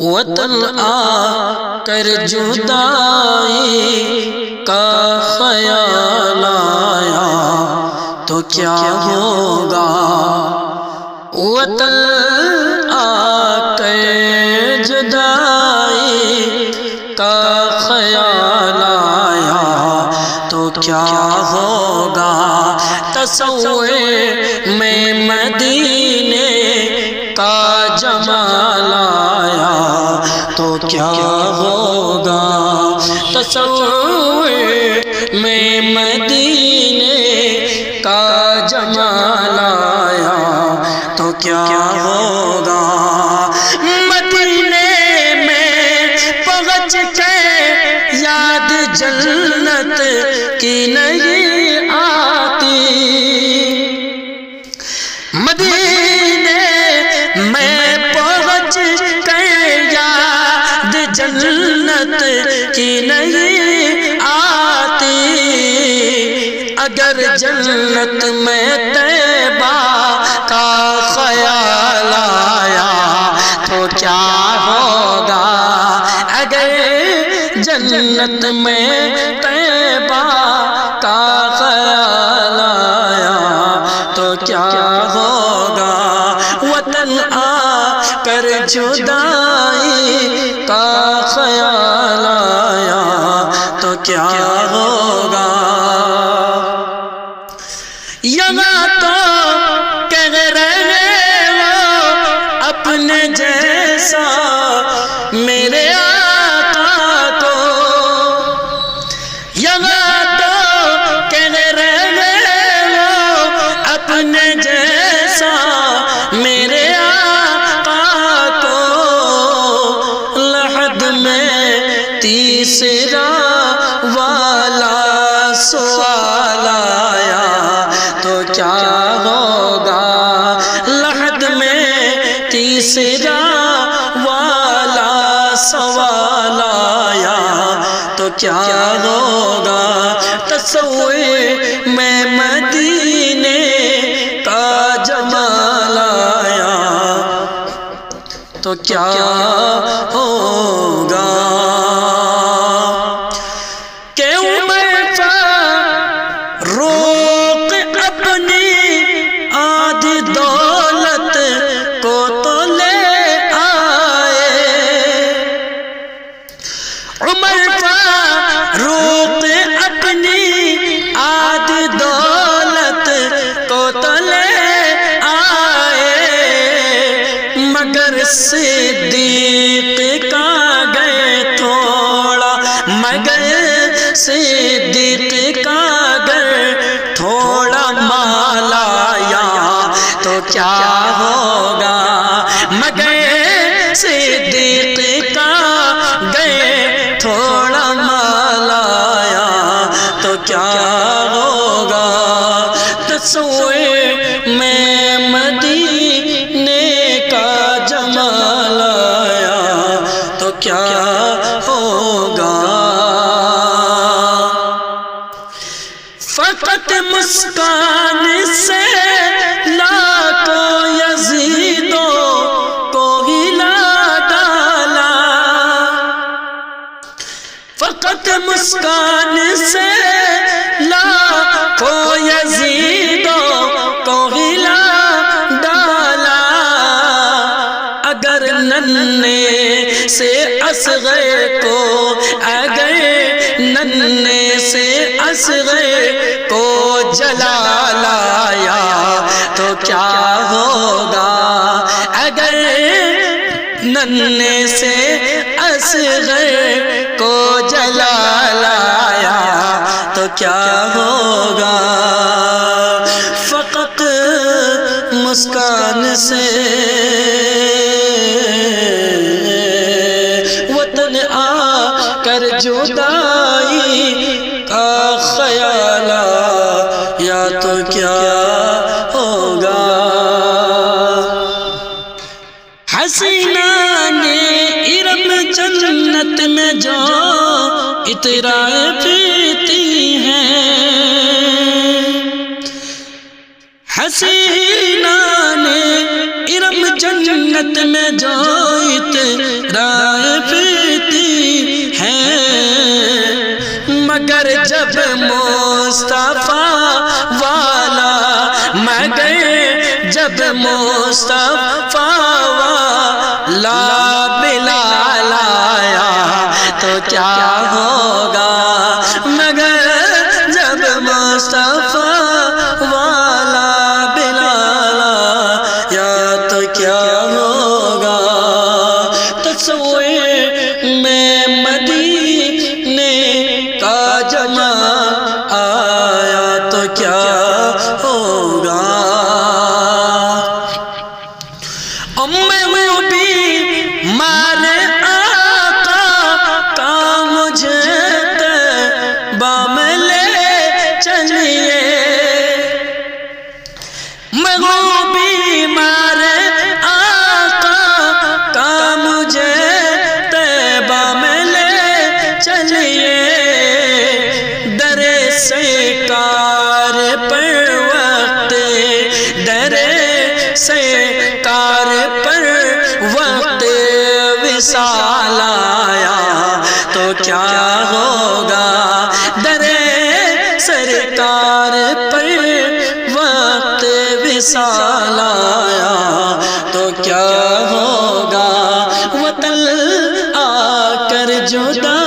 وطن آ کر جدائی کا خیال آیا تو کیا ہوگا؟ وطن آ کر جدائی کا خیال آیا تو کیا ہوگا؟ تصور میں مدینے کا جمال آیا تو کیا ہوگا؟ تصور میں مدینے کا جمال آیا تو کیا ہوگا؟ مدینے میں پہنچ کے یاد جنت کی نہیں آتی، مدینے میں پہنچ کے یاد جنت کی نہیں آتی، اگر جنت میں طیبہ کا خیال آیا تو کیا ہوگا؟ اگر جنت میں طیبہ کا خیال آیا تو کیا ہوگا؟ وطن آ کر جدائی کا خیال آیا تو کیا ہوگا؟ یہاں تو کہہ رہے ہو اپنے جیسا میرے آقا کو، یہاں تو کہہ رہے ہو اپنے جیسا میرے آقا کو، لحد میں تیسرا والا سوال آیا تو کیا ہوگا؟ لحد میں تیسرا والا سوال آیا تو کیا ہوگا؟ تصور میں مدینے کا جمال آیا تو کیا ہوگا؟ کہ عمر فاروق اپنی آدھی دولت کو تو لے آئے، عمر فاروق اپنی آدھی دولت کو تو لے آئے، مگر صدیق کا گئے تھوڑا، مگر صدیق کا گئے تھوڑا مال آیا تو کیا ہوگا؟ مگر صدیق کا گئے تھوڑا مال آیا تو کیا ہوگا؟ تصور میں مدینے کا جمال آیا تو کیا ہوگا؟ فقط مسکان سے لاکھوں یزیدوں کو ہلا ڈالا، فقط مسکان سے لاکھوں یزیدوں کو ہلا ڈالا، اگر ننھے سے اصغر کو، اگر ننھے سے اصغر کو جلال آیا تو کیا ہوگا؟ اگر ننھے سے اصغر کو جلال آیا تو کیا ہوگا؟ فقط مسکان سے وطن آ کر جدائی کا خیال آیا تو کیا ہوگا؟ حسینہ نے ارم جنت میں جو اترائے پیتی ہیں، حسینہ نے ارم جنت میں جو اترائے جب مصطفیٰ والا بلال آیا تو کیا ہوگا، مگر جب مصطفیٰ والا بلال آیا تو کیا ہوگا۔ تصور میں مدینے کا جمال آیا تو کیا ہوگا۔ میں بھی مارے آقا کا مجھے طیبہ میں لے چلیے، میں بھی مارے آقا کا مجھے طیبہ میں لے چلیے، در سرکار پر وقت در سرکار پر وقت وصال آیا تو کیا ہوگا، در سرکار پر وقت وصال آیا تو کیا ہوگا۔ وطن آ کر جدا